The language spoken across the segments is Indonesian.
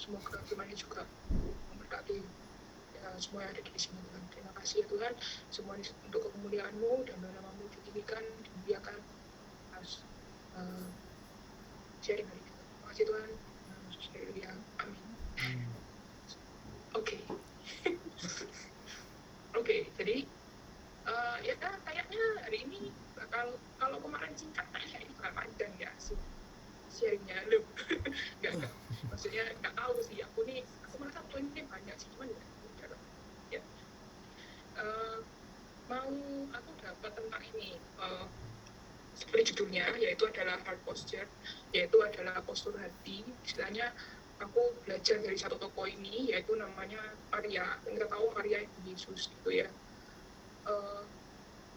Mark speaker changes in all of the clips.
Speaker 1: semoga firman-Nya juga memberkati ya, semua yang ada di sini Tuhan. Terima kasih ya Tuhan, semua untuk kemuliaan-Mu dan nama-Mu ditinggikan, dimuliakan atas sharing hari ini. Terima kasih Tuhan. Haleluya. Amin. Oke. Oke, jadi ya kayaknya hari ini bakal, kalau kemarin singkat kayaknya ini bakal panjang ya sharingnya lu. Enggak. Maksudnya enggak tahu sih, aku merasa poinnya banyak sih, cuman ya. Mau aku dapat tentang ini seperti judulnya, yaitu adalah heart posture, yaitu adalah postur hati. Istilahnya aku belajar dari satu tokoh ini, yaitu namanya Maria. Kita tahu Maria Ibu Yesus gitu ya.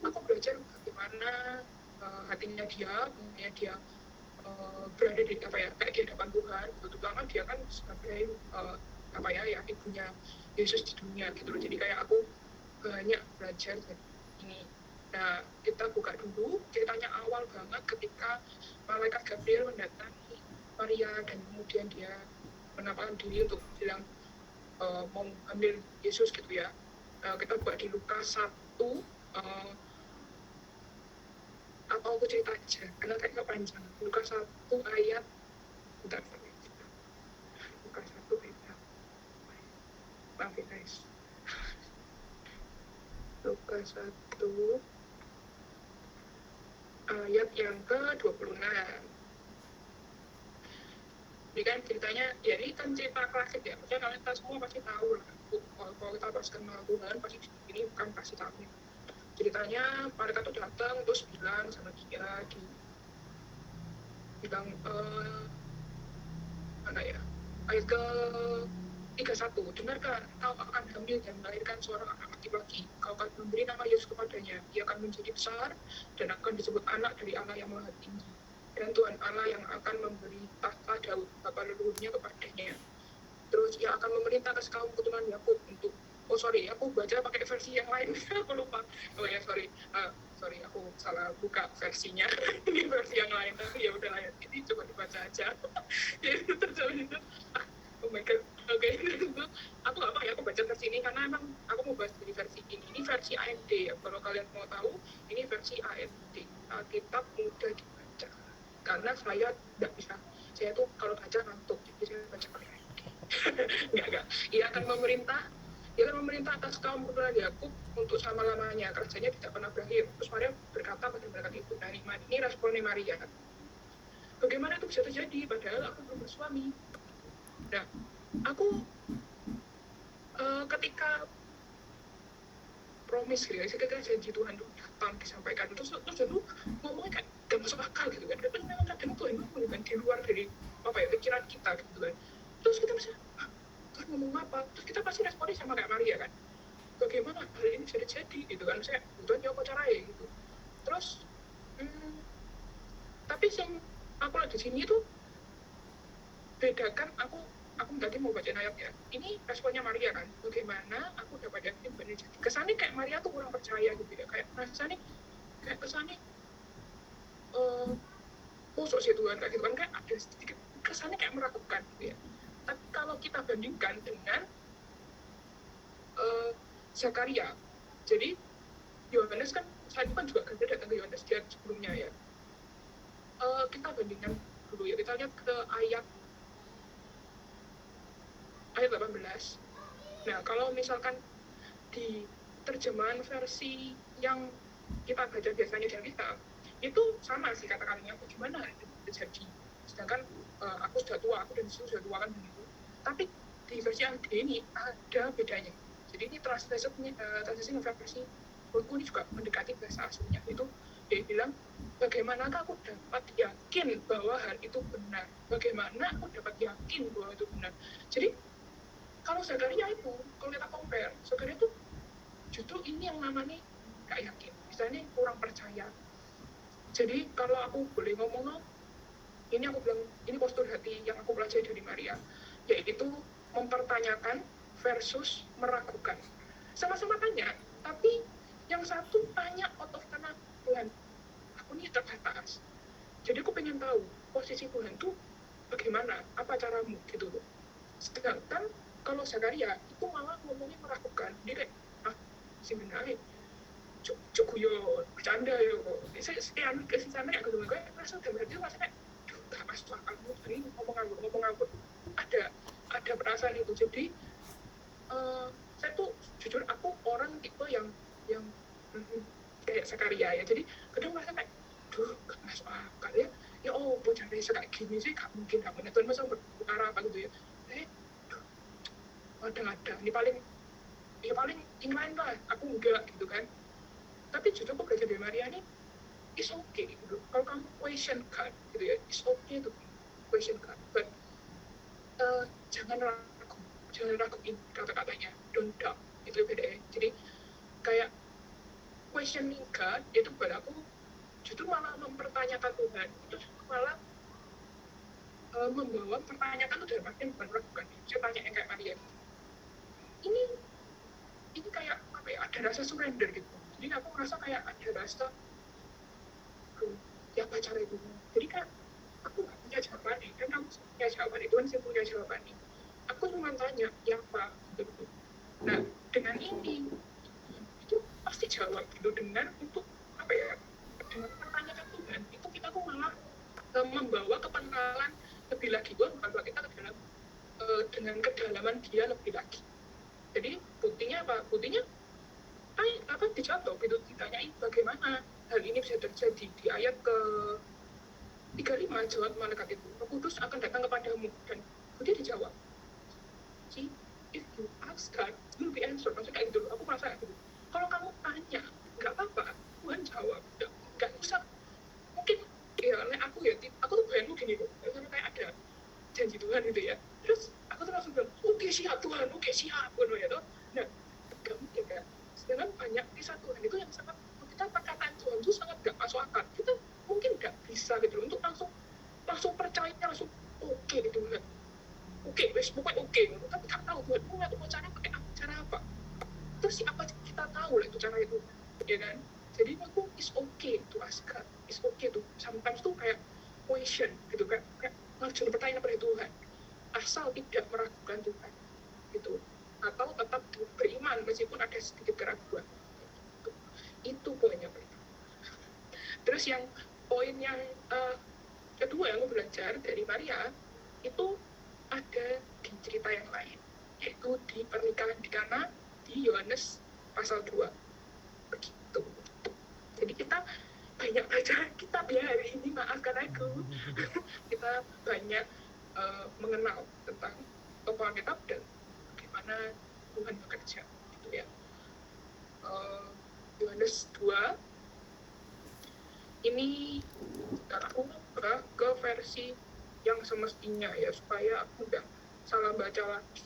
Speaker 1: Aku belajar bagaimana hatinya dia berada di kayak di hadapan Tuhan. Terutama dia kan sebagai ibunya Yesus di dunia gitu loh. Jadi kayak aku banyak belajar dari ini. Nah, kita buka dulu ceritanya awal banget ketika malaikat Gabriel mendatangi Maria dan kemudian dia menampakkan diri untuk bilang mau ambil Yesus gitu ya. Kita buka di Lukas 1 atau aku cerita aja karena kayaknya panjang. Lukas 1 ayat bentar, Lukas 1 ayat maaf ya guys. Lukas 1 ayat yang ke-26. Jadi kan ceritanya, ya ini kan cerita klasik ya, maksudnya kalian semua pasti tahu lah. Kalau kita pas kenal Tuhan, pasti ini kan pasti tahu. Ceritanya mereka tuh datang terus bilang sama dia, bilang ayat ke-31, dengarkah kau akan hamil dan melahirkan seorang anak laki-laki, kau akan memberi nama Yesus kepadanya, dia akan menjadi besar dan akan disebut anak dari Allah yang Maha Tinggi, dan Tuhan Allah yang akan memberi tahta Daud bapa leluhurnya kepadanya. Terus ia akan memerintah atas kaum keturunan Yakub untuk aku baca pakai versi yang lain. Aku lupa. Sorry, aku salah buka versinya. Ini versi yang lain, tapi ya udah lah, ini coba dibaca aja. Jadi terjadi itu, oh my god, oke. Itu aku nggak apa ya, aku baca versi ini karena emang aku mau bahas dari versi ini. Ini versi AMD ya, kalau kalian mau tahu, ini versi AMD, Alkitab mudah dibaca. Karena saya nggak bisa, saya tuh kalau baca ngantuk, jadi saya baca pakai AMD. Enggak. Ia akan memerintah atas kaum keturunan Yakub untuk selama-lamanya, kerjanya tidak pernah berakhir. Terus Maria berkata pada malaikat itu, nah ini responnya Maria. Bagaimana itu bisa terjadi padahal aku belum bersuami? Nah, aku ketika promise gitu ya, ketika janji Tuhan itu datang disampaikan, terus dulu ngomongnya kayak gak masuk akal gitu kan, tapi memang kadang Tuhan ngomong kan di luar dari pikiran kita gitu kan. Terus kita bisa Tuhan ngomong apa, terus kita pasti responnya sama kayak Maria kan, bagaimana hal ini bisa terjadi gitu kan, saya Tuhan nyoba caranya gitu. Terus tapi yang aku lihat di sini tuh bedakan, aku tadi mau baca ayat ya, ini responnya Maria kan, bagaimana aku dapat yakin benar jadi. Kesannya kayak Maria tuh kurang percaya gitu ya, kayak kesannya sih Tuhan kayak gitu kan, kayak ada sedikit kesannya kayak meragukan gitu ya. Tapi kalau kita bandingkan dengan Zakaria, jadi Yohanes kan saat itu kan juga Gabriel datang ke Yohanes dia sebelumnya ya. Kita bandingkan dulu ya, kita lihat ke ayat 18. Nah, kalau misalkan di terjemahan versi yang kita baca biasanya dari kita, itu sama sih kata-katanya, bagaimana itu terjadi. Sedangkan aku sudah tua, aku dan Yesus sudah tua kan begitu. Tapi di versi yang ini ada bedanya. Jadi ini translasi versi menurutku ini juga mendekati bahasa aslinya. Itu dia bilang, bagaimanakah aku dapat yakin bahwa hal itu benar? Bagaimana aku dapat yakin bahwa itu benar? Jadi kalau Zakaria itu, kalau kita compare, Zakaria itu justru ini yang namanya gak yakin, misalnya kurang percaya. Jadi kalau aku boleh ngomong, ini aku bilang, ini postur hati yang aku pelajari dari Maria, yaitu mempertanyakan versus meragukan. Sama-sama tanya, tapi yang satu tanya out of karena Tuhan, aku ini terbatas. Jadi aku pengen tahu posisi Tuhan tuh bagaimana, apa caramu gitu loh. Sedangkan kalau Zakaria itu malah ngomongnya meragukan, dia kayak si menarik cukup yo bercanda yo, saya sekian ke sana ya gue rasa udah berarti rasanya gak masuk akal ini ngomong aku ada perasaan itu. Jadi saya tuh jujur aku orang tipe yang kayak Zakaria ya, jadi kadang merasa kayak gak masuk akal ya bocah desa kayak gini sih gak mungkin gak bener Tuhan masa berbicara apa gitu ya, ada ini paling inline lah, aku enggak gitu kan. Tapi justru aku belajar dari Maria ini is okay gitu. Kalau kamu question God gitu ya, is okay to question God, but jangan raguin kata-katanya, don't doubt, itu beda ya. Jadi kayak questioning God itu buat aku justru malah mempertanyakan Tuhan, itu malah membawa pertanyaan itu dalam artian bukan meragukan. Saya tanya yang kayak Maria, ini kayak apa ya, ada rasa surrender gitu. Jadi aku merasa kayak ada rasa ya apa cara itu. Jadi kan aku nggak punya jawaban nih, kan kamu punya jawaban, Tuhan sih punya jawaban nih. Aku cuma tanya ya apa gitu. Nah dengan ini itu pasti jawab gitu, dengan untuk apa ya, dengan pertanyaan Tuhan itu kita tuh malah membawa kepenalan lebih lagi, membawa kita ke dalam dengan kedalaman dia lebih lagi. Jadi buktinya apa? Buktinya dijawab gitu, ditanyain bagaimana hal ini bisa terjadi. Di ayat ke 35 jawab malaikat itu, Roh Kudus akan datang kepadamu, dan dia dijawab, see, if you ask God, you will be answered. Maksudnya kayak gitu, aku merasa gitu. Kalau kamu tanya, nggak apa-apa, Tuhan jawab, nggak usah. Mungkin ya, aku tuh bayangin gini loh, kayak ada janji Tuhan gitu ya. Terus aku tuh langsung bilang, oke siap Tuhan, oke siap, gitu ya toh. Nah, nggak mungkin kan. Sedangkan banyak kisah Tuhan itu yang sangat, kita perkataan Tuhan itu sangat nggak masuk akal. Kita mungkin nggak bisa gitu loh, untuk langsung percaya, langsung oke gitu kan. Oke, pokoknya oke. Tapi nggak tahu Tuhan mau ngatur cara pakai cara apa. Terus siapa kita tahu lah itu cara itu, ya kan? Jadi aku is okay to ask God, is okay tuh. Sometimes tuh kayak question gitu, kayak ngajuin pertanyaan pada Tuhan, asal tidak meragukan Tuhan gitu, atau tetap beriman meskipun ada sedikit keraguan. Itu poinnya. Terus yang poin yang kedua yang aku belajar dari Maria itu ada di cerita yang lain, yaitu di pernikahan di Kana di Yohanes pasal 2 begitu. Jadi kita banyak baca kitab ya hari ini, maafkan aku. Kita banyak mengenal tentang tokoh Alkitab dan bagaimana Tuhan bekerja gitu ya. Yohanes 2 ini aku ke versi yang semestinya ya, supaya aku nggak salah baca lagi.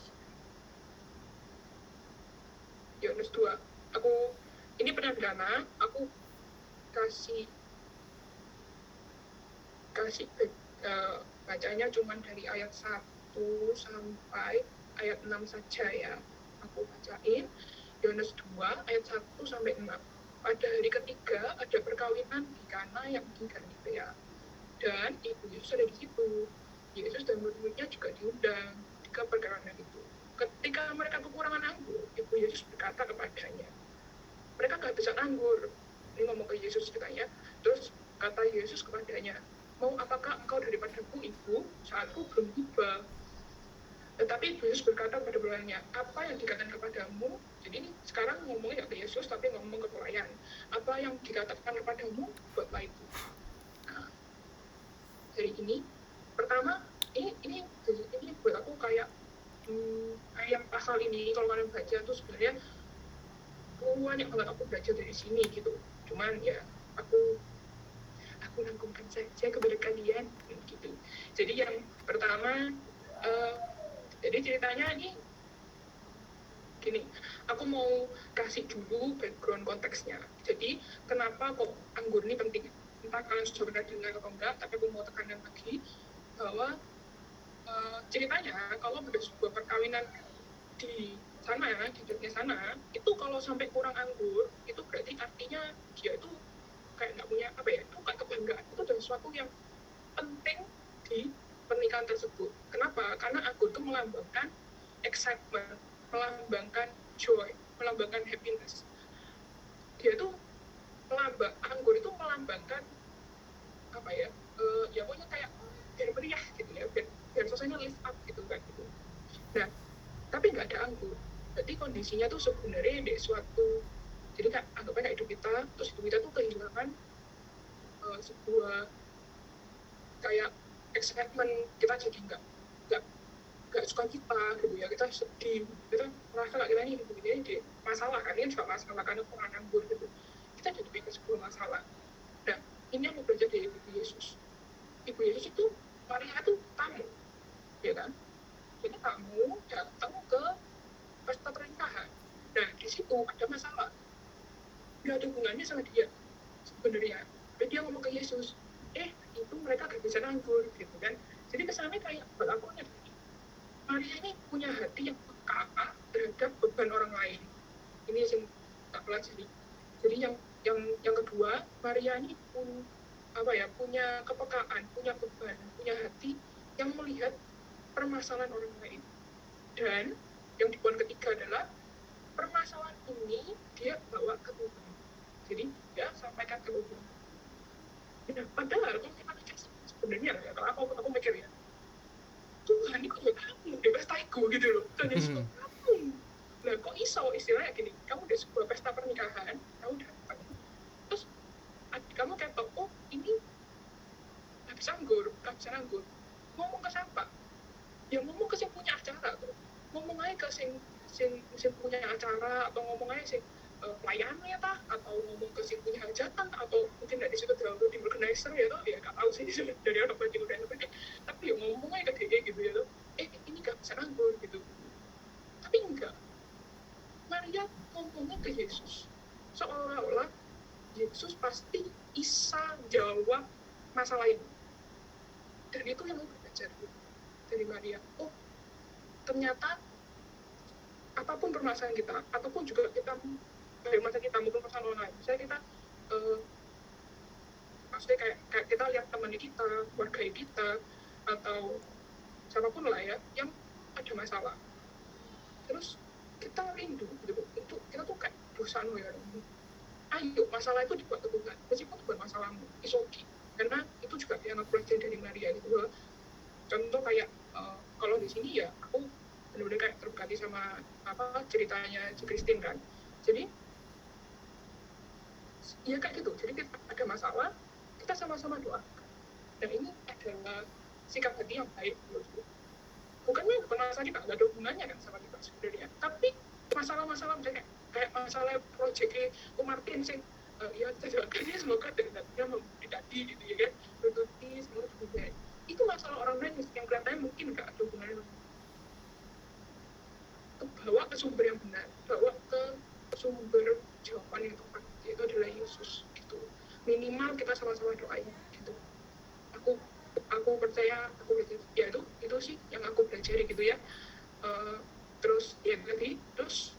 Speaker 1: Yohanes 2 ini penandana, aku kasih bacanya cuma dari ayat 1 sampai ayat 6 saja ya. Aku bacain Yohanes 2 ayat 1 sampai 6. Pada hari ketiga ada perkawinan di Kana yang di Galilea, dan ibu Yesus ada di situ. Yesus dan murid-muridnya juga diundang ke perkawinan itu. Ketika mereka kekurangan anggur, ibu Yesus berkata kepadanya, mereka kehabisan anggur. Ini ngomong ke Yesus ceritanya. Terus kata Yesus kepadanya, mau apakah engkau daripadaku, ibu? Saatku belum tiba. Tetapi Yesus berkata kepada pelayannya, apa yang dikatakan kepadamu? Jadi ini sekarang ngomongnya ke Yesus, tapi ngomong ke pelayan. Apa yang dikatakan kepadamu, buatlah itu. Nah, dari ini, pertama, ini buat aku kayak yang pasal ini, kalau kalian baca tuh sebenarnya banyak banget aku belajar dari sini gitu. Cuman ya, aku rangkumkan saja kepada kalian gitu. Jadi yang pertama, jadi ceritanya ini gini, aku mau kasih dulu background konteksnya. Jadi kenapa kok anggur ini penting? Entah kalian sudah pernah dengar atau enggak, tapi aku mau tekankan lagi bahwa ceritanya kalau ada sebuah perkawinan di sana ya, di Jogja sana, itu kalau sampai kurang anggur, itu berarti artinya dia itu kayak nggak punya apa ya, itu kayak kebanggaan, itu adalah sesuatu yang penting di pernikahan tersebut. Kenapa? Karena anggur itu melambangkan excitement, melambangkan joy, melambangkan happiness. Dia tuh anggur itu melambangkan apa ya? Ya pokoknya kayak biar meriah gitu ya, biar suasananya lift up gitu kan gitu. Nah, tapi nggak ada anggur. Berarti kondisinya tuh sebenarnya di suatu, jadi kan anggapnya kayak hidup kita, terus hidup kita tuh kehilangan sebuah kayak excitement, kita jadi nggak suka kita gitu ya, kita sedih, kita merasa kita ini hidup ini di masalah kan, ini juga masalah karena kurang anggur gitu, kita jadi bikin sebuah masalah. Nah, ini yang belajar dari Ibu Yesus. Ibu Yesus itu Maria tuh tamu, ya kan? Jadi tamu datang ke pesta pernikahan. Nah, di situ ada masalah, nggak ada hubungannya sama dia sebenarnya. Jadi dia ngomong ke Yesus, itu mereka gak bisa anggur gitu kan. Jadi kesannya kayak buat aku nih, Maria ini punya hati yang peka terhadap beban orang lain. Ini yang tak pelajari. Jadi yang kedua, Maria ini punya kepekaan, punya beban, punya hati yang melihat permasalahan orang lain. Dan yang di poin ketiga adalah permasalahan ini dia bawa ke Tuhan. Jadi dia sampaikan ke Tuhan. Nah, padahal kalau kita mikir sebenarnya ya, kalau aku mikir ya, Tuhan ini kok juga kamu di pestaku gitu loh. Dan Yesus kok kamu. Nah, kok iso istilahnya gini, kamu di sebuah pesta pernikahan, kamu datang, terus kamu kayak tahu, ini gak bisa anggur. Ngomong ke siapa? Ya ngomong ke yang punya acara tuh. Ngomong aja ke yang punya acara, atau ngomong aja pelayannya tah, atau ngomong ke si punya hajatan, atau mungkin dari situ terlalu di organizer ya toh, ya gak tahu sih dari orang bagi organizer, tapi ya ngomong aja ke dia gitu ya toh, ini gak bisa anggur gitu. Tapi enggak, Maria ngomongnya ke Yesus seolah-olah Yesus pasti bisa jawab masalah ini. Dan itu yang aku belajar dari Maria. Oh, ternyata apapun permasalahan kita, ataupun juga kita dari masa kita maupun permasalahan orang lain, misalnya kita maksudnya kayak kita lihat teman kita, keluarga kita, atau siapapun lah ya yang ada masalah, terus kita rindu gitu, untuk kita tuh kayak dosa ya, ayo masalah itu dibuat ke Tuhan, meskipun bukan masalahmu, it's okay. Karena itu juga yang aku belajar dari Maria gitu. Contoh kayak kalau di sini ya aku benar-benar kayak terberkati sama ceritanya si Christine kan. Jadi ya kayak gitu. Jadi kita ada masalah, kita sama-sama doa. Dan ini adalah sikap hati yang baik menurutku. Bukannya masalah kita nggak ada hubungannya kan sama kita sebenarnya. Tapi masalah-masalah misalnya kayak masalah proyek Martin sih, ya kita doakannya semoga dia mendekati gitu ya kan, berarti semoga juga. Itu masalah orang lain yang kelihatannya mungkin nggak ada hubungannya, bawa ke sumber yang benar, bawa ke sumber jawaban yang tepat, yaitu adalah Yesus gitu. Minimal kita sama-sama doain gitu. Aku percaya, ya itu sih yang aku pelajari gitu ya. Terus ya tadi, terus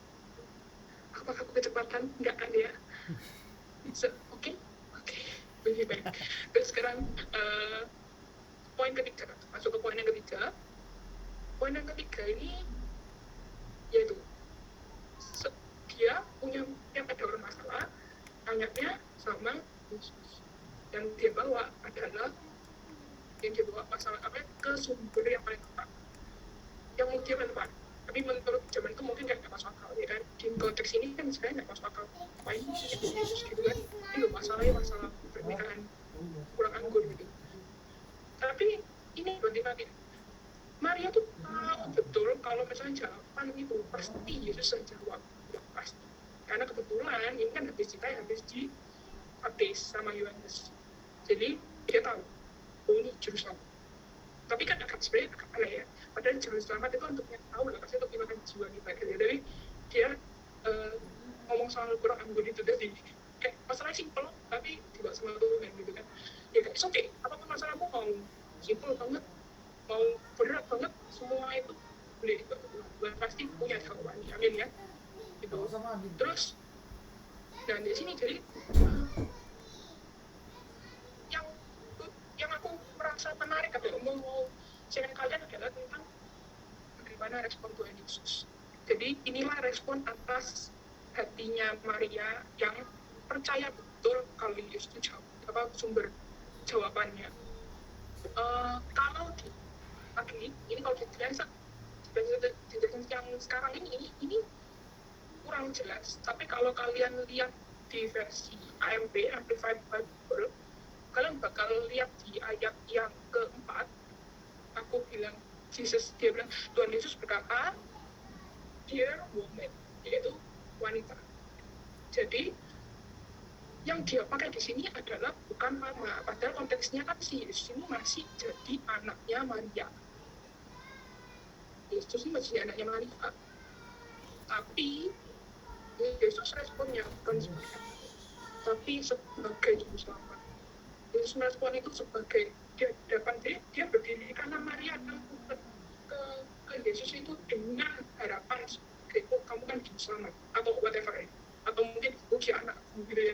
Speaker 1: apakah aku kecepatan? Enggak kan ya. Oke. Lebih baik. Terus sekarang poin ketiga, masuk ke poin yang ketiga. Poin yang ketiga ini yaitu dia punya yang ada orang masalah, tanyanya sama Yesus. Yang dia bawa adalah masalah ke sumber yang paling tepat, yang mungkin tepat. Tapi menurut zaman itu mungkin kayak nggak masuk akal ya kan. Di konteks ini kan sebenarnya nggak masuk akal. Ngapain Yesus gitu kan? Ini loh masalah pernikahan kurang anggur gitu. Tapi ini berarti Maria tuh tahu betul kalau misalnya jawaban itu pasti Yesus yang jawab, pasti. Karena kebetulan ini kan habis sama Yohanes. Jadi dia tahu, ini juru selamat. Tapi kan sebenarnya agak aneh ya. Padahal juru selamat itu untuk yang tahu lah, pasti untuk gimana jiwa kita gitu. Jadi dia ngomong soal kurang anggur itu tadi. Kayak masalah simpel, tapi dibawa sama Tuhan gitu kan. Ya guys, oke, apapun masalahmu mau simpel banget, mau berat banget, semua itu boleh dibawa ke Tuhan. Pasti punya jawaban, amin ya. Gitu. Terus, dan di sini jadi yang aku merasa menarik atau mau sharing kalian adalah tentang bagaimana respon Tuhan Yesus. Jadi inilah respon atas hatinya Maria yang percaya betul kalau Yesus itu sumber jawabannya. Kalau ini kalau yang sekarang ini kurang jelas. Tapi kalau kalian lihat di versi AMP Amplified Bible, kalian bakal lihat di ayat yang keempat, dia bilang, Tuhan Yesus berkata, dear woman, yaitu wanita. Jadi yang dia pakai di sini adalah bukan mama, padahal konteksnya kan si Yesus ini masih jadi anaknya Maria. Yesus ini masih anaknya Maria, tapi Yesus responnya bukan sebagai, tapi sebagai juru selamat. Yesus merespon itu sebagai dia berdiri karena Maria ke Yesus itu dengan harapan sebagai, oh kamu kan juru selamat atau whatever ya, atau mungkin uji anakku gitu ya.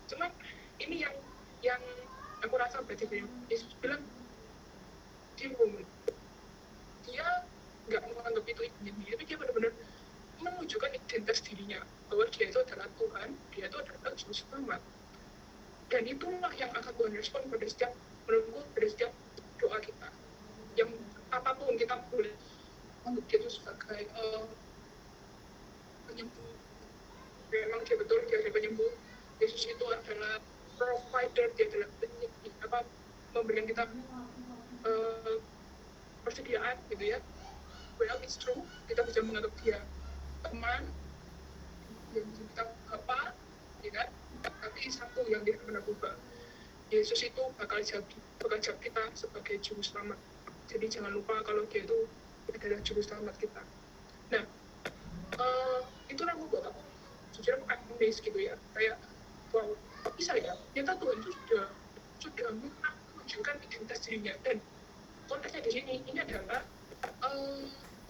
Speaker 1: Cuman ini yang aku rasa berarti Yesus bilang dia woman, dia nggak menganggap itu ibunya, tapi dia benar-benar menunjukkan identitas dirinya bahwa dia itu adalah Tuhan, dia itu adalah juru selamat. Dan itulah yang akan Tuhan respon pada setiap doa kita. Yang apapun kita boleh menganggap dia itu sebagai penyembuh. Memang dia betul, dia adalah penyembuh. Yesus itu adalah provider, dia adalah memberikan kita persediaan gitu ya. Well, it's true, kita bisa menganggap dia teman, yang kita bapak, ya kan? Tapi satu yang dia pernah berubah, Yesus itu bakal jawab kita sebagai juru selamat. Jadi jangan lupa kalau dia itu adalah juru selamat kita. Nah, itulah buat aku jujur aku amazed gitu ya, kayak wow, bisa ya, ternyata Tuhan itu sudah menunjukkan identitas dirinya. Dan konteksnya di sini ini adalah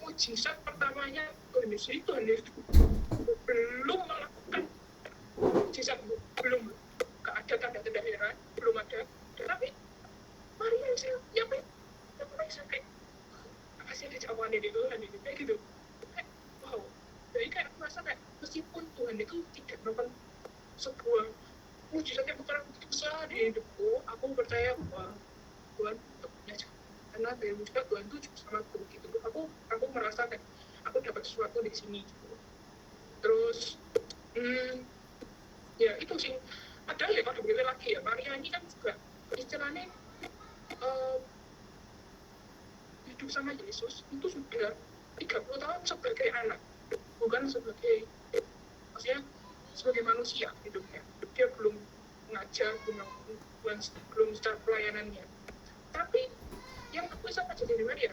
Speaker 1: mujizat pertamanya Tuhan Yesus. Tuhan Yesus belum melakukan mujizat, belum, gak ada tanda-tanda heran, belum ada. Tetapi Maria yang sampai kasih ada jawabannya di Tuhan ini kayak gitu. Kayak wow, jadi kayak aku merasa kayak meskipun Tuhan itu tidak melakukan sebuah mujizat yang bukan besar di hidupku, aku percaya bahwa Tuhan tetap punya jawaban. Karena dari mujizat Tuhan itu juga sama aku gitu. Aku merasa kayak aku dapat sesuatu di sini gitu. Terus ya itu sih. Padahal ya kalau dipilih lagi ya, Maria ini kan juga istilahnya hidup sama Yesus itu sudah 30 tahun sebagai anak, bukan sebagai, maksudnya sebagai manusia hidupnya. Dia belum mengajar, belum start pelayanannya. Tapi yang aku bisa baca dari Maria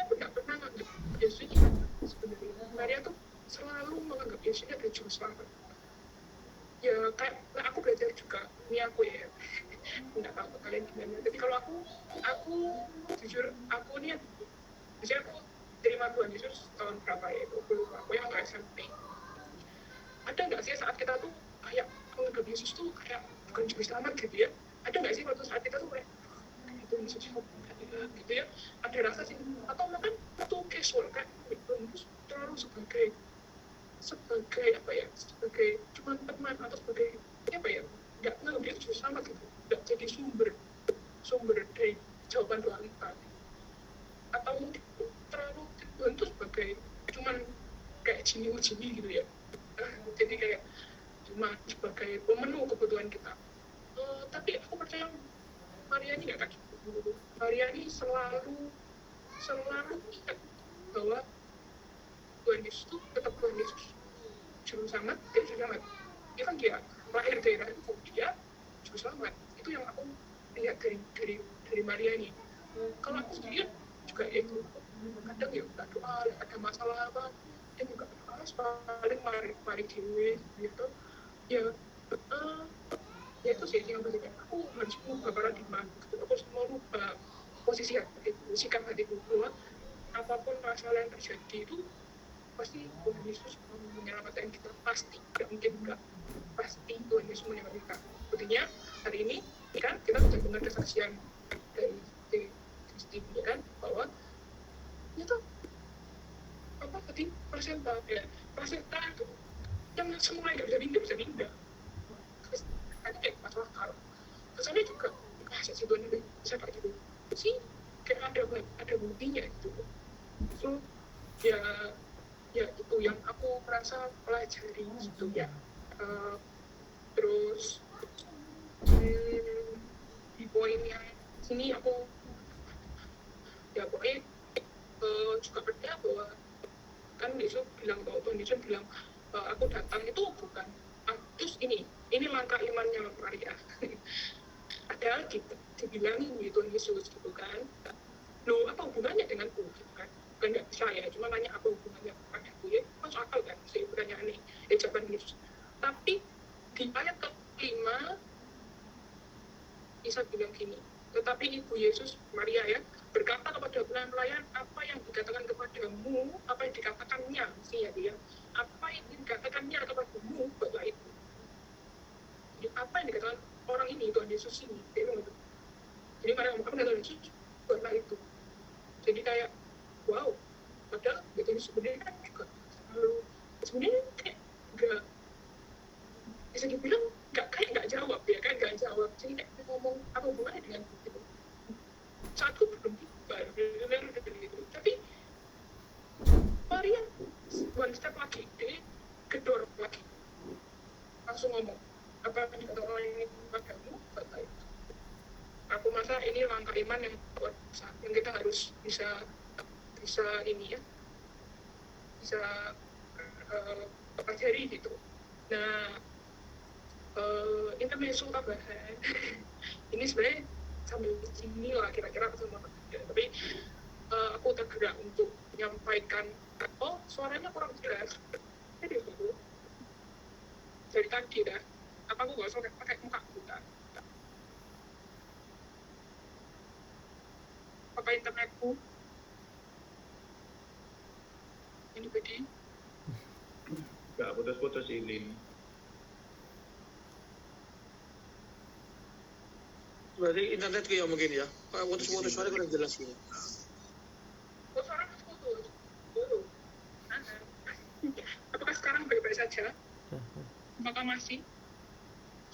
Speaker 1: pun gak pernah menganggap Yesus ini sebenarnya. Maria tuh selalu menganggap Yesus ini adalah juru selamat. Ya kayak aku belajar juga, ini aku ya nggak tahu kalian gimana. Tapi kalau aku jujur, aku nih biasanya aku terima Tuhan Yesus tahun berapa ya itu, aku yang nggak SMP. Ada nggak sih saat kita tuh kayak menganggap Yesus tuh kayak bukan juru selamat gitu ya? Ada nggak sih waktu saat kita tuh kayak itu Yesus gitu ya? Ada rasa sih, atau mungkin itu casual kayak Yesus terlalu sebagai apa ya, sebagai cuma teman atau sebagai apa ya, nggak menganggap dia juru selamat gitu, nggak jadi sumber dari jawaban doa kita. Atau mungkin terlalu dibentuk sebagai cuman kayak jini gitu ya, jadi kayak cuma sebagai pemenuh kebutuhan kita. Tapi aku percaya Maria ini nggak kayak gitu. Maria ini selalu ingat bahwa Tuhan Yesus itu tetap Tuhan Yesus, juru selamat, dia juru selamat. Dia kan dia lahir dari rahimku, dia juru selamat. Itu yang aku lihat dari Maria ini. Kalau aku sendiri juga ya itu, kadang ya nggak doa, ada masalah apa, dia juga paling mari dewe gitu ya. Ya itu sih yang penting, aku harus mengubah paradigma gitu. Aku harus merubah posisi hatiku, sikap hatiku bahwa apapun masalah yang terjadi itu pasti Tuhan Yesus menyelamatkan kita, pasti, nggak mungkin nggak, pasti Tuhan Yesus menyelamatkan kita. Buktinya hari ini kan kita sudah dengar kesaksian dari ini ya kan, bahwa itu apa tadi persenta itu yang semua nggak bisa pindah terus ada kayak masalah kalau kesannya juga masa sih Tuhan bisa kayak gitu sih, kayak ada buktinya gitu. So ya itu yang aku merasa pelajari gitu ya. Terus di poin yang sini aku ya pokoknya juga percaya bahwa kan Yesus bilang, bahwa Tuhan Yesus bilang aku datang itu bukan terus ini langkah imannya Maria. Padahal dibilang Tuhan Yesus gitu kan, loh apa hubungannya denganku gitu kan nggak bisa ya, cuma nanya apa hubungannya padaku ya, masuk akal kan sih pertanyaan ini jawaban Yesus. Tapi di ayat ke-5 Isa bilang gini, tetapi ibu Yesus Maria ya berkata kepada pelayan, apa yang dikatakan kepadamu, apa yang dikatakannya sih ya dia, apa yang dikatakannya kepadamu buatlah itu. Jadi apa yang dikatakan orang ini Tuhan Yesus ini, jadi Maria ngomong apa Tuhan Yesus buatlah itu. Jadi kayak wow, padahal gitu sebenarnya kan juga sebenarnya kayak nggak bisa dibilang nggak jawab ya kan, nggak jawab. Jadi kayak ngomong apa hubungannya dengan gitu. Saat itu belum tiba gitu. Tapi Maria one step lagi, dia gedor lagi, langsung ngomong apa yang dikatakan orang ini padamu kata itu. Aku merasa ini langkah iman yang kuat, yang kita harus bisa ini ya, bisa pelajari gitu. Nah intermezzo tambahan ini sebenarnya sambil sini lah kira-kira aku sama tapi aku tergerak untuk menyampaikan suaranya kurang jelas jadi itu dari tadi dah apa aku gak usah pakai muka buta pakai internetku ini bedi
Speaker 2: nggak putus-putus ini.
Speaker 3: Berarti internet ya mungkin ya. Kalau putus-putus suara kurang jelas gitu.
Speaker 1: Suara putus. Apakah sekarang baik-baik saja? Apakah masih?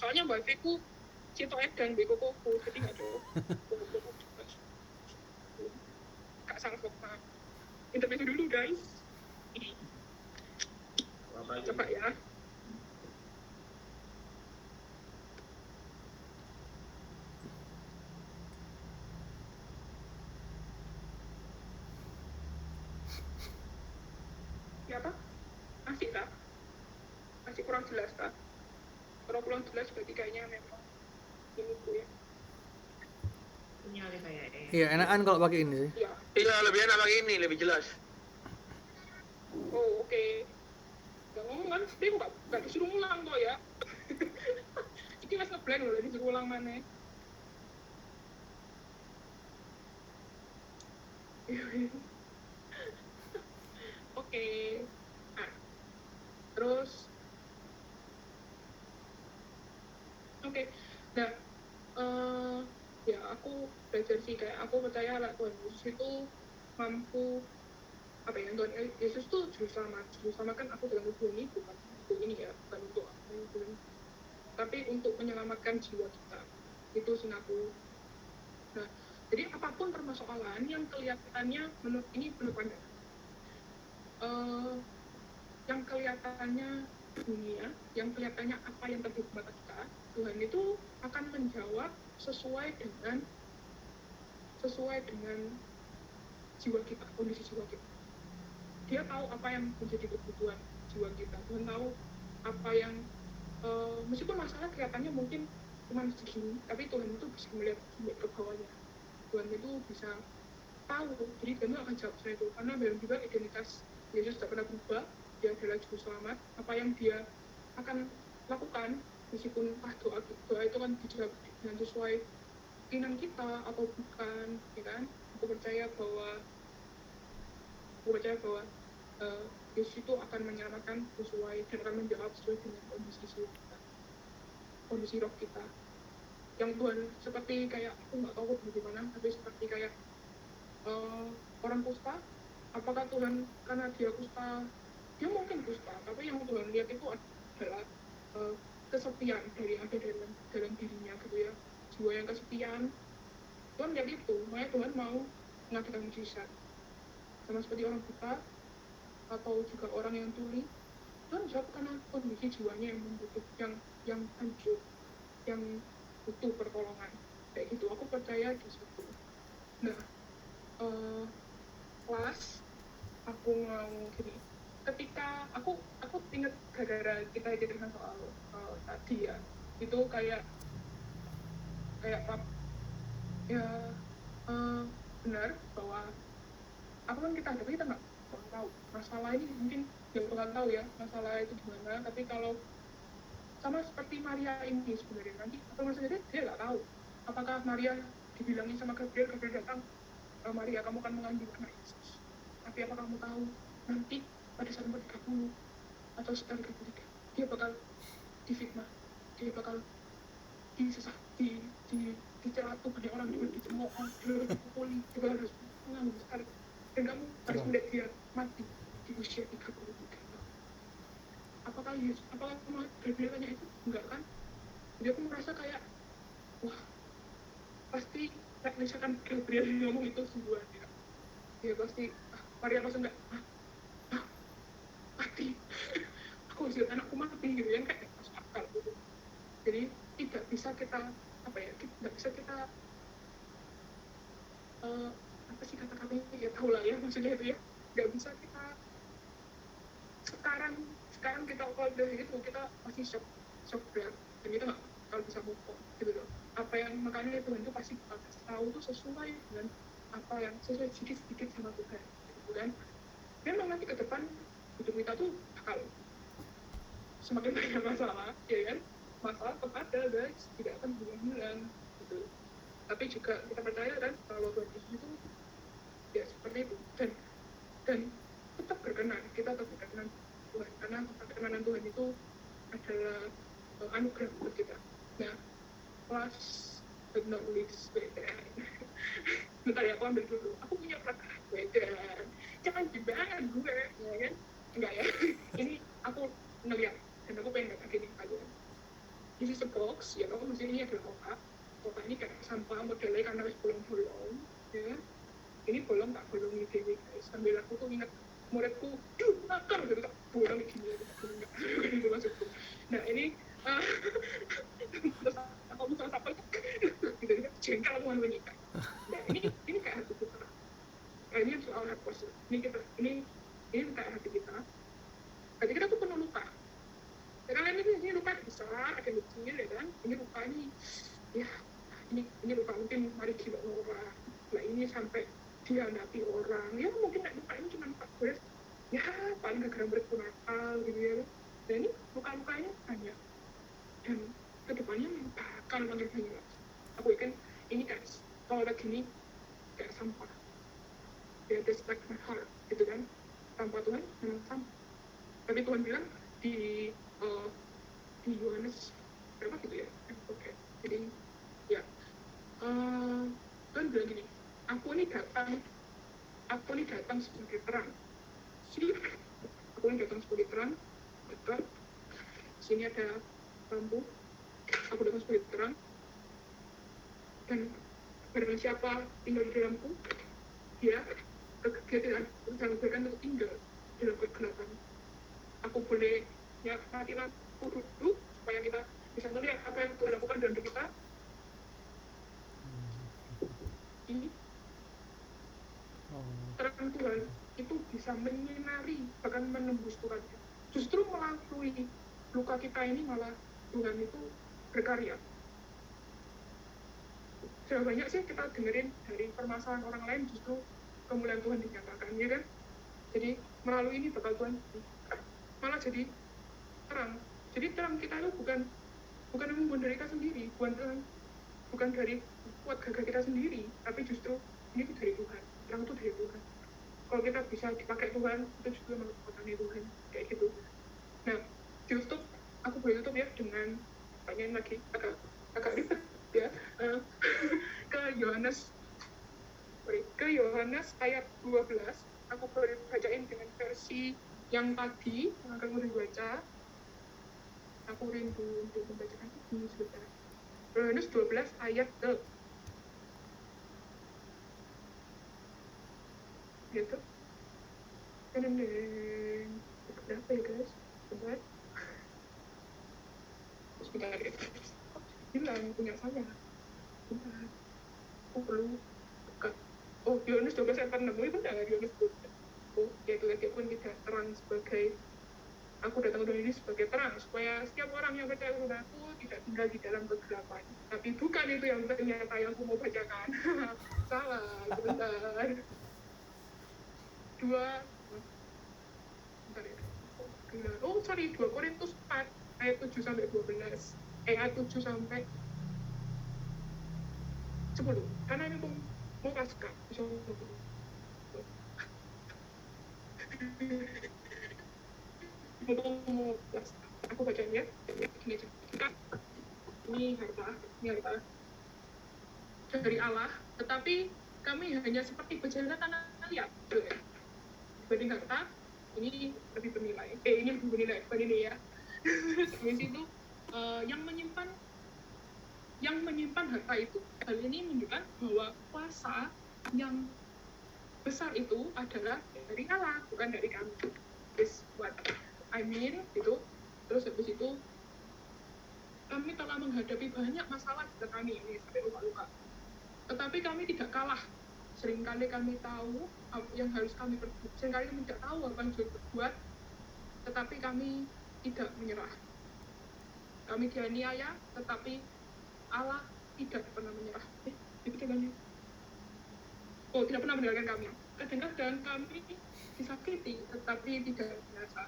Speaker 1: Soalnya wifi ku Cito dan Beko Koko, jadi nggak jauh. Kak sanggup pak. Internet dulu guys. Coba ya. Ya apa? Masih tak? Masih kurang jelas tak? Kalau kurang jelas berarti kayaknya memang ini bu ya.
Speaker 4: Sinyalnya kayaknya.
Speaker 5: Iya, enakan kalau pakai ini sih.
Speaker 3: Iya, lebih enak pakai ini, lebih jelas.
Speaker 1: Oh, oke. Gak ngomong kan, dia nggak disuruh ulang kok ya. Ini mas ngeblank loh, disuruh ulang mana. Oke. Nah, terus oke. Nah, ya aku belajar sih, kayak aku percaya lah Tuhan Yesus itu mampu apa ya, Tuhan Yesus tuh juru selamat kan aku dengan tubuh ini bukan untuk ini ya, bukan untuk apa, tapi untuk menyelamatkan jiwa kita. Itu sih aku. Nah, jadi apapun permasalahan yang kelihatannya menurut ini menurut pandangan yang kelihatannya dunia, yang kelihatannya apa yang terjadi pada kita, Tuhan itu akan menjawab sesuai dengan jiwa kita, kondisi jiwa kita. Dia tahu apa yang menjadi kebutuhan jiwa kita. Tuhan tahu apa yang meskipun masalah kelihatannya mungkin cuma segini, tapi Tuhan itu bisa melihat ke bawahnya. Tuhan itu bisa tahu, jadi Tuhan akan jawab saya itu, karena dalam juga identitas Yesus tidak pernah berubah. Dia adalah juru selamat. Apa yang dia akan lakukan, meskipun doa itu kan dijawab dengan sesuai keinginan kita atau bukan, ya kan? Aku percaya bahwa Yesus itu akan menyelamatkan sesuai dan akan menjawab sesuai dengan kondisi jiwa kita, kondisi roh kita. Yang Tuhan seperti kayak aku nggak tahu bagaimana, tapi seperti kayak eh, orang kusta, apakah Tuhan karena dia kusta, dia mungkin kusta, tapi yang Tuhan lihat itu adalah eh, kesepian dari ada dalam dirinya gitu ya, jiwa yang kesepian. Tuhan lihat itu, makanya Tuhan mau mengadakan mujizat. Sama seperti orang buta atau juga orang yang tuli, Tuhan jawab karena kondisi jiwanya yang membutuhkan, yang hancur, yang butuh pertolongan. Kayak gitu, aku percaya di situ. Nah, kelas aku mau gini, ketika aku ingat gara-gara kita cerita soal tadi ya, itu kayak ya benar bahwa apapun kita hadapi kita nggak bakal tahu masalah ini, mungkin nggak bakal tahu ya masalah itu gimana. Tapi kalau sama seperti Maria ini sebenarnya, nanti apa maksudnya dia nggak tahu apakah Maria dibilangin sama Gabriel datang, Maria kamu kan mengandung anak Yesus, tapi apa kamu tahu nanti pada saat umur 30 atau sekitar 33 dia bakal difitnah, dia bakal disesat, dicela tuh banyak orang, dia dicemooh, dia dipukuli, dia harus mengandung sekali, dan kamu harus melihat dia mati di usia 33 tahun. Apakah Yesus, apakah Gabriel tanya itu? Enggak kan? Jadi aku merasa kayak wah, pasti misalkan Gabriel ngomong itu sebuah dia pasti Maria langsung enggak mati aku usia anakku mati gitu ya, kayak masuk akal gitu. Jadi tidak bisa kita tidak bisa kita apa sih kata-katanya ya, tahu lah ya maksudnya itu ya, nggak bisa kita sekarang kita kalau dari itu kita masih shock berat, dan kita nggak kalau bisa move on gitu loh. Apa yang makanya Tuhan itu pasti kasih tahu tuh sesuai dengan apa yang sesuai sedikit sama Tuhan gitu kan. Memang nanti ke depan hidup kita tuh bakal semakin banyak masalah ya kan, masalah tetap ada guys, tidak akan hilang gitu. Tapi juga kita percaya kan kalau Tuhan Yesus itu ya seperti itu, dan tetap berkenan, kita tetap berkenan Tuhan, karena perkenanan Tuhan itu adalah anugerah buat kita. Nah, last but not least, bentar ya, aku ambil dulu, aku punya perkara jangan dibahas gue ya kan, enggak ya. Ini aku ngeliat dan aku pengen kata gini kalian, this is a box ya, kamu mesti ini adalah kotak ini kayak sampah modelnya karena harus bolong-bolong ya. Ini bolong tak bolong ini dewi guys, sambil aku tuh ingat muridku nakal gitu, tak bolong gini gitu maksudku. Nah ini terus aku bisa sampai gitu jengkel aku mau menikah. Nah ini kayak hati kita, ini soal hard post ini kayak hati kita. Hati kita tuh penuh luka. Ya kalian ini luka besar, ada kecil ya kan. Ini luka ini ya, ini luka mungkin mari gila orang. Nah ini sampai dihadapi orang, ya mungkin luka ini cuma 14 ya, paling gara-gara muridku nakal gitu ya. Dan ini luka-lukanya banyak, dan kedepannya bakal makin banyak. Aku yakin ini guys, kalau lagi ini kayak sampah ya, despite my heart gitu kan, tanpa Tuhan memang sampah. Tapi Tuhan bilang di Yohanes berapa gitu ya, oke. Jadi ya Tuhan bilang gini, aku ini datang sebagai terang. Aku ini datang sebagai terang, betul. Sini ada lampu, aku datang sebagai terang, dan barang siapa tinggal di dalamku, dia tidak akan tinggal dalam kegelapan. Aku boleh ya mati lampu dulu supaya kita bisa melihat apa yang Tuhan lakukan dalam hidup kita. Ini terang Tuhan itu bisa menyinari, bahkan menembus Tuhan. Justru melalui luka kita ini malah Tuhan itu berkarya. Sudah banyak sih kita dengerin dari permasalahan orang lain, justru kemuliaan Tuhan dinyatakan ya kan. Jadi melalui ini bakal Tuhan malah jadi terang. Jadi terang kita itu bukan membuat dari kita sendiri, bukan dari kuat gagah kita sendiri, tapi justru ini itu dari Tuhan. Terang itu dari Tuhan. Kalau kita bisa dipakai Tuhan, itu justru menurut kekuatan Tuhan, kayak gitu. Nah, ditutup, aku boleh tutup ya dengan pertanyaan lagi agak ribet ya, ke Yohanes Sorry, ke Yohanes ayat 12. Aku bacain dengan versi yang tadi yang akan gue baca. Aku rindu untuk membacakan ini sebentar. Yohanes 12 ayat ke gitu. Dendeng. Berapa ya guys? Sebentar. Sebentar ya. Hilang punya saya. Sebentar. Aku perlu buka. Oh, Yohanes 12 ayat 6. Itu benar Yohanes 12. Oh, yaitu lagi pun tidak terang sebagai aku datang ke dunia ini sebagai terang supaya setiap orang yang percaya kepada aku tidak tinggal di dalam kegelapan. Tapi bukan itu yang ternyata yang aku mau bacakan. Salah, bentar. Oh, sorry, 2 Korintus 4 ayat 7 sampai 12. Ayat 7 sampai 10. Karena ini mau pasca. Aku bacanya gini aja. Ini harta dari Allah, tetapi kami hanya seperti berjalan tanah liat. Dibanding harta, ini lebih bernilai. Ini lebih bernilai dibanding ini ya. Habis itu yang menyimpan harta itu, hal ini menunjukkan bahwa kuasa yang besar itu adalah dari Allah, bukan dari kami. Is what I mean itu. Terus habis itu kami telah menghadapi banyak masalah di kami ini sampai luka-luka. Tetapi kami tidak kalah. Seringkali kami tahu apa yang harus kami perbuat. Seringkali kami tidak tahu apa yang harus berbuat. Tetapi kami tidak menyerah. Kami dianiaya, tetapi Allah tidak pernah menyerah. Itu dengannya. Oh, tidak pernah meninggalkan kami. Kadang-kadang kami disakiti, tetapi tidak binasa.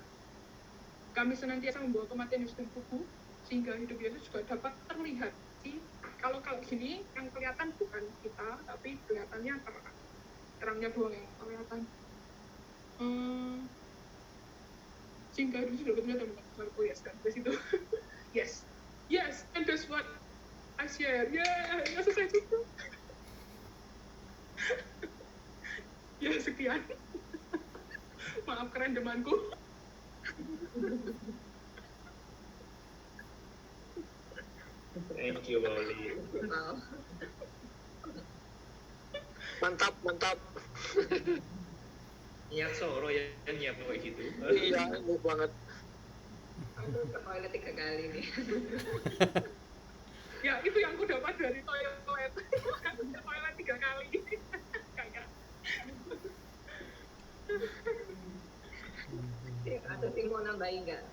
Speaker 1: Kami senantiasa membawa kematian Yesus dan tubuh, sehingga hidup Yesus juga dapat terlihat. Kalau gini, yang kelihatan bukan kita, tapi kelihatannya terang. Terangnya doang yang kelihatan. Sehingga hidup Yesus dapat terlihat. Oh yes, kan? Dari situ. Yes, and that's what I share. Yeah, selesai cukup. Ya, sekian. Maaf kerendemanku.
Speaker 2: Thank you, Wally.
Speaker 4: Wow.
Speaker 3: Mantap.
Speaker 2: Niat soro ya, niat kayak gitu.
Speaker 3: Iya, enak banget.
Speaker 4: Aku ke toilet 3 kali nih.
Speaker 1: Ya, itu yang aku dapat dari toilet. Toilet 3 kali. Kayak.
Speaker 4: Ada sih mau nambahin nggak?